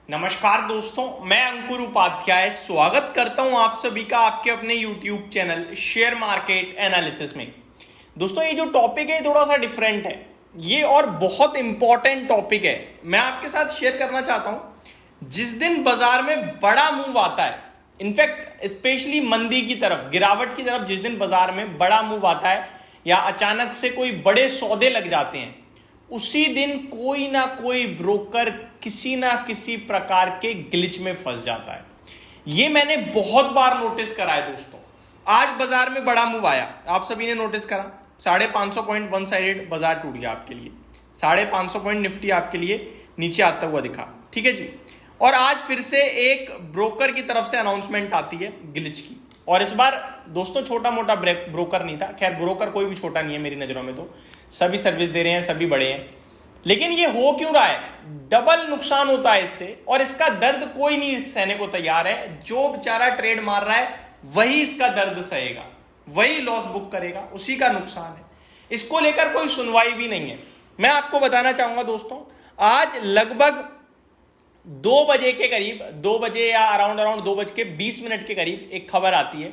नमस्कार दोस्तों, मैं अंकुर उपाध्याय स्वागत करता हूं आप सभी का आपके अपने YouTube channel share market analysis में। दोस्तों, ये जो टॉपिक है थोड़ा सा डिफरेंट है ये और बहुत इंपॉर्टेंट टॉपिक है। मैं आपके साथ शेयर करना चाहता हूं। जिस दिन बाजार में बड़ा मूव आता है, इनफैक्ट स्पेशली मंदी की तरफ, गिरावट की तरफ, जिस दिन बाजार में बड़ा मूव आता है या अचानक से कोई बड़े सौदे लग जाते हैं, उसी दिन कोई ना कोई ब्रोकर किसी ना किसी प्रकार के ग्लिच में फंस जाता है। ये मैंने बहुत बार नोटिस करा है दोस्तों। आज बाजार में बड़ा मूव आया, आप सभी ने नोटिस करा, 550 पॉइंट वन साइडेड बाजार टूट गया आपके लिए। 550 पॉइंट निफ्टी आपके लिए नीचे आता हुआ दिखा, ठीक है जी। और आज फिर से एक ब्रोकर की तरफ से अनाउंसमेंट आती है ग्लिच की, और इस बार दोस्तों छोटा मोटा ब्रोकर नहीं था। खैर, ब्रोकर कोई भी छोटा नहीं है मेरी नजरों में, तो सभी सर्विस दे रहे हैं, सभी बड़े हैं। लेकिन ये हो क्यों रहा है? डबल नुकसान होता है इससे, और इसका दर्द कोई नहीं सहने को तैयार है। जो बेचारा ट्रेड मार रहा है वही इसका दर्द सहेगा, वही लॉस बुक करेगा, उसी का नुकसान है। इसको लेकर कोई सुनवाई भी नहीं है। मैं आपको बताना चाहूंगा दोस्तों, आज लगभग 2 बजे के करीब, 2 बजे या अराउंड 2:20 के करीब एक खबर आती है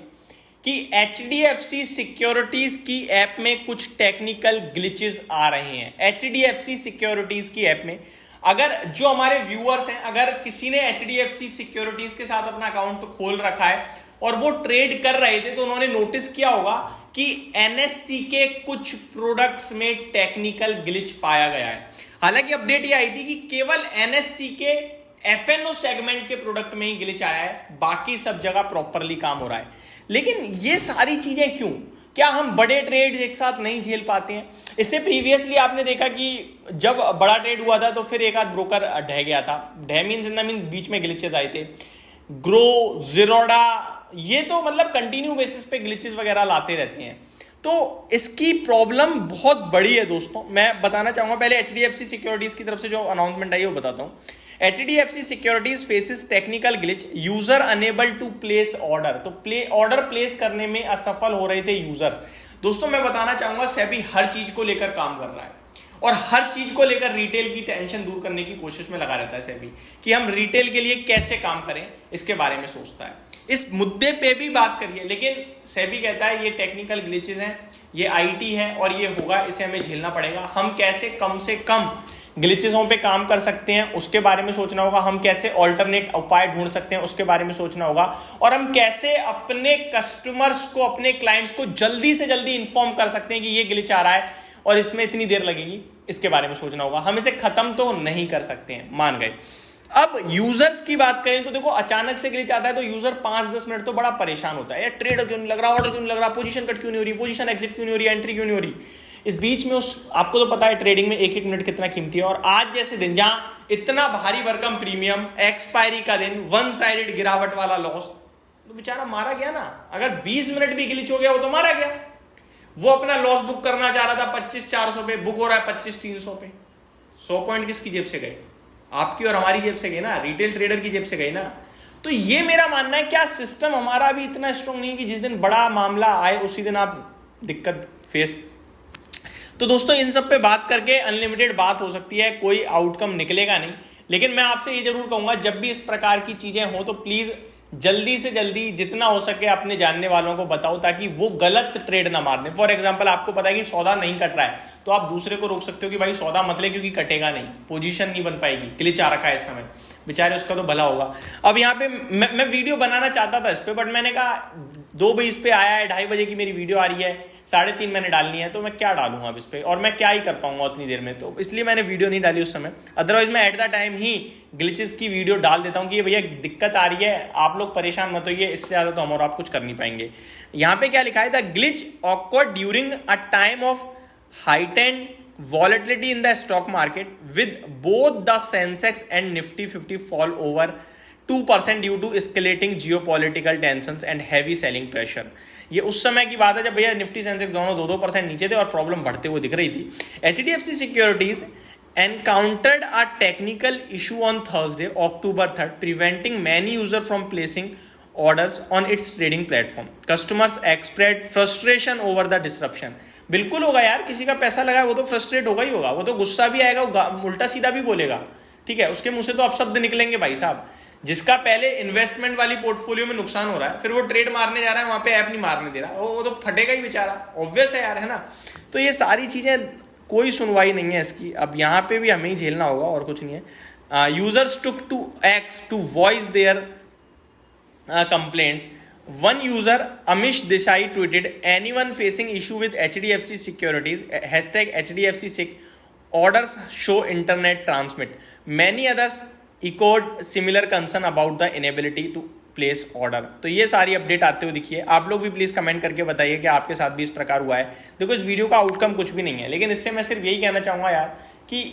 कि HDFC सिक्योरिटीज की ऐप में कुछ टेक्निकल ग्लिचेस आ रहे हैं। HDFC सिक्योरिटीज की ऐप में, अगर जो हमारे व्यूअर्स हैं, अगर किसी ने HDFC सिक्योरिटीज के साथ अपना अकाउंट खोल रखा है और वो ट्रेड कर रहे थे, तो उन्होंने नोटिस किया होगा कि NSE के कुछ प्रोडक्ट्स में टेक्निकल ग्लिच पाया गया है। हालांकि अपडेट ये आई थी कि केवल NSE के FNO सेगमेंट के प्रोडक्ट में ही ग्लिच आया है, बाकी सब जगह प्रॉपरली काम हो रहा है। लेकिन ये सारी चीजें क्यों? क्या हम बड़े ट्रेड एक साथ नहीं झेल पाते हैं? इससे प्रीवियसली आपने देखा कि जब बड़ा ट्रेड हुआ था तो फिर एक आध ब्रोकर ढह गया था। ढह मीन बीच में ग्लिचेस आए थे। ग्रो, जीरोडा, ये तो मतलब कंटिन्यू बेसिस पे ग्लिचेस वगैरह लाते रहते हैं। तो इसकी प्रॉब्लम बहुत बड़ी है दोस्तों। मैं बताना चाहूंगा, पहले HDFC सिक्योरिटीज की तरफ से जो अनाउंसमेंट आई है वो बताता हूं। HDFC securities faces technical glitch, user unable to place order. तो ऑर्डर प्लेस करने में असफल हो रहे थे यूजर्स। दोस्तों, मैं बताना चाहूंगा, सेबी हर चीज को लेकर काम कर रहा है और हर चीज को लेकर रिटेल की टेंशन दूर करने की कोशिश में लगा रहता है सेबी, कि हम रिटेल के लिए कैसे काम करें, इसके बारे में सोचता है। इस मुद्दे पे भी बात करिए, लेकिन सेबी कहता है ये टेक्निकल ग्लिचेस हैं, ये IT है और ये होगा, इसे हमें झेलना पड़ेगा। हम कैसे कम से कम ग्लिचेसों पे काम कर सकते हैं उसके बारे में सोचना होगा। हम कैसे ऑल्टरनेट उपाय ढूंढ सकते हैं उसके बारे में सोचना होगा। और हम कैसे अपने कस्टमर्स को, अपने क्लाइंट्स को जल्दी से जल्दी इंफॉर्म कर सकते हैं कि ये ग्लिच आ रहा है और इसमें इतनी देर लगेगी, इसके बारे में सोचना होगा। हम इसे खत्म तो नहीं कर सकते हैं, मान गए। अब यूजर्स की बात करें तो देखो, अचानक से ग्लिच आता है तो यूजर 5-10 मिनट तो बड़ा परेशान होता है। यार, ट्रेड क्यों नहीं लग रहा, ऑर्डर क्यों नहीं लग रहा, पोजीशन कट क्यों नहीं हो रही, पोजीशन एग्जिट क्यों नहीं हो रही, एंट्री क्यों नहीं हो रही। इस बीच में आपको तो पता है ट्रेडिंग में एक मिनट कितना कीमती है। और आज जैसे दिन जहां इतना भारी भरकम प्रीमियम, एक्सपायरी का दिन, वन साइडेड गिरावट वाला लॉस, तो बेचारा मारा गया ना। अगर 20 मिनट भी ग्लिच हो गया वो तो मारा गया। वो अपना लॉस बुक करना चाह रहा था 25,400 पे, बुक हो रहा है 25,300 पे। 100 पॉइंट किसकी जेब से गए? आपकी और हमारी जेब से गए ना, रिटेल ट्रेडर की जेब से गए ना। तो ये मेरा मानना है, क्या सिस्टम हमारा भी इतना स्ट्रांग नहीं है कि जिस दिन बड़ा मामला आए उसी दिन आप दिक्कत फेस। तो दोस्तों, इन सब पे बात करके अनलिमिटेड बात हो सकती है, कोई आउटकम निकलेगा नहीं। लेकिन मैं आपसे ये जरूर कहूंगा, जब भी इस प्रकार की चीजें हो तो प्लीज जल्दी से जल्दी जितना हो सके अपने जानने वालों को बताओ, ताकि वो गलत ट्रेड ना मार दें। फॉर एग्जांपल, आपको पता है कि सौदा नहीं कट रहा है तो आप दूसरे को रोक सकते हो कि भाई सौदा मत ले, क्योंकि कटेगा नहीं, पोजीशन नहीं बन पाएगी, ग्लिच आ रखा है इस समय, बेचारे उसका तो भला होगा। अब यहाँ पे मैं वीडियो बनाना चाहता था इस पे, बट मैंने कहा 2:20 पे आया है, 2:30 बजे की मेरी वीडियो आ रही है, 3:30 मैंने डालनी है, तो मैं क्या डालूंगा अब इस पे, और मैं क्या ही कर पाऊंगा उतनी देर में। तो इसलिए मैंने वीडियो नहीं डाली उस समय। अदरवाइज मैं at the time he glitches की वीडियो डाल देता हूँ कि ये भैया दिक्कत आ रही है, आप लोग परेशान मत होइए, इससे ज्यादा तो हम और आप कुछ कर नहीं पाएंगे। यहाँ पे क्या लिखा है? The glitch awkward during a time of heightened volatility in the stock market with both the Sensex and Nifty 50 fall over 2% due to escalating geopolitical tensions and heavy selling pressure। ये उस समय की बात है जब भैया निफ्टी सेंसेक्स दोनों 2% नीचे थे और प्रॉब्लम बढ़ते हुए दिख रही थी। HDFC securities encountered a technical issue on Thursday, October 3rd, preventing many users from placing orders on its trading platform. Customers expressed frustration over the disruption। बिल्कुल होगा यार, किसी का पैसा लगा वो तो फ्रस्ट्रेट होगा ही होगा, वो तो गुस्सा भी आएगा, वो उल्टा सीधा भी बोलेगा। ठीक है, उसके मुंह से तो अब शब्द निकलेंगे भाई साहब। जिसका पहले इन्वेस्टमेंट वाली पोर्टफोलियो में नुकसान हो रहा है, फिर वो ट्रेड मारने जा रहा है, वहां पे ऐप नहीं मारने दे रहा, वो तो फटेगा ही बेचारा, ऑब्वियस है यार, है ना। तो ये सारी चीजें, कोई सुनवाई नहीं है इसकी, अब यहाँ पे भी हमें ही झेलना होगा और कुछ नहीं है। Users took to X to voice their complaints. One user, Amish Desai, tweeted, anyone facing issue with HDFC Securities, #HDFC orders show internet transmit. Many others echoed similar concern about the inability to place order. तो ये सारी update आते हुए दिखिए। आप लोग भी please comment करके बताइए कि आपके साथ भी इस प्रकार हुआ है। देखो, इस वीडियो का आउटकम कुछ भी नहीं है, लेकिन इससे मैं सिर्फ यही कहना चाहूँगा यार कि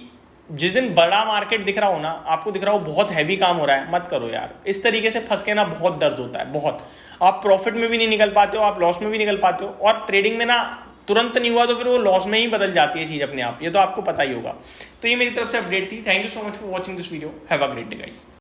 जिस दिन बड़ा मार्केट दिख रहा हो ना, आपको दिख रहा हो बहुत हैवी काम हो रहा है, मत करो यार। इस तरीके से फंस के ना बहुत दर्द होता है, बहुत। आप प्रॉफिट में भी नहीं निकल पाते हो, आप लॉस में भी निकल पाते हो, और ट्रेडिंग में ना तुरंत नहीं हुआ तो फिर वो लॉस में ही बदल जाती है चीज़ अपने आप, ये तो आपको पता ही होगा। तो ये मेरी तरफ से अपडेट थी। Thank you so much for watching this video. Have a great day guys.